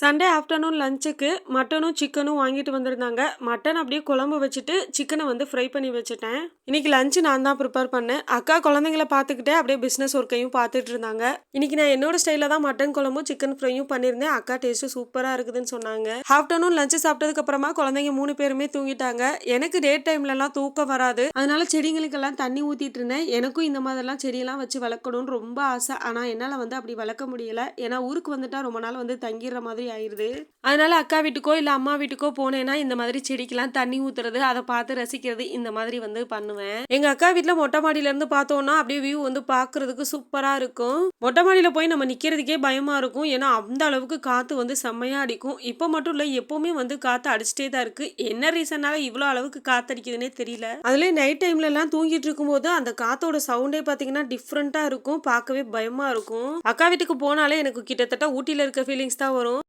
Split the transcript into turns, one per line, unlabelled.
Sunday afternoon லஞ்சுக்கு மட்டனும் சிக்கனும் வாங்கிட்டு வந்திருந்தாங்க. மட்டன் அப்படியே குழம்பு வச்சுட்டு சிக்கனை வந்து ஃப்ரை பண்ணி வச்சுட்டேன். இன்னைக்கு லஞ்சு நான் தான் ப்ரிப்பேர் பண்ணேன். அக்கா குழந்தைங்கள பார்த்துக்கிட்டே அப்படியே பிஸ்னஸ் ஒர்க்கையும் பார்த்துட்டு இருந்தாங்க. இன்னைக்கு நான் என்னோட ஸ்டைலில் தான் மட்டன் குழம்பும் சிக்கன் ஃப்ரையும் பண்ணியிருந்தேன். அக்கா டேஸ்ட்டு சூப்பராக இருக்குதுன்னு சொன்னாங்க. ஆஃப்டர்நூன் லஞ்சு சாப்பிட்டதுக்கு அப்புறமா குழந்தைங்க 3 பேருமே தூங்கிட்டாங்க. எனக்கு டே டைம்லலாம் தூக்கம் வராது. அதனால செடிங்களுக்கெல்லாம் தண்ணி ஊற்றிட்டு இருந்தேன். எனக்கும் இந்த மாதிரிலாம் செடியெல்லாம் வச்சு வளர்க்கணும்னு ரொம்ப ஆசை. ஆனால் என்னால் வந்து அப்படி வளர்க்க முடியல. ஏன்னா ஊருக்கு வந்துட்டா ரொம்ப நாள் வந்து தங்கிடுற மாதிரி ஆயிருது. அதனால அக்கா வீட்டுக்கோ இல்ல அம்மா வீட்டுக்கோ போனேன்னா இந்த மாதிரி செடிக்கெல்லாம் தண்ணி ஊத்துறது, அதை பார்த்து ரசிக்கிறது, இந்த மாதிரி வந்து பண்ணுவேன். எங்க அக்கா வீட்டுல மொட்டை மாடியில இருந்து பார்த்தோம்னா அப்படியே வியூ வந்து பாக்குறதுக்கு சூப்பரா இருக்கும். மொட்டை மாடியில போய் நம்ம நிக்கிறதுக்கே பயமா இருக்கும். ஏன்னா அந்த அளவுக்கு காத்து வந்து செம்மையா அடிக்கும். இப்ப மட்டும் இல்ல, எப்பவுமே வந்து காத்து அடிச்சுட்டே தான் இருக்கு. என்ன ரீசன்னால இவ்வளவு அளவுக்கு காத்து அடிக்குதுன்னே தெரியல. அதுலயே நைட் டைம்ல எல்லாம் தூங்கிட்டு இருக்கும்போது அந்த காத்தோட சவுண்டே பாத்தீங்கன்னா டிஃப்ரெண்டா இருக்கும். பார்க்கவே பயமா இருக்கும். அக்கா வீட்டுக்கு போனாலே எனக்கு கிட்டத்தட்ட ஊட்டியில இருக்க ஃபீலிங்ஸ் தான் வரும்.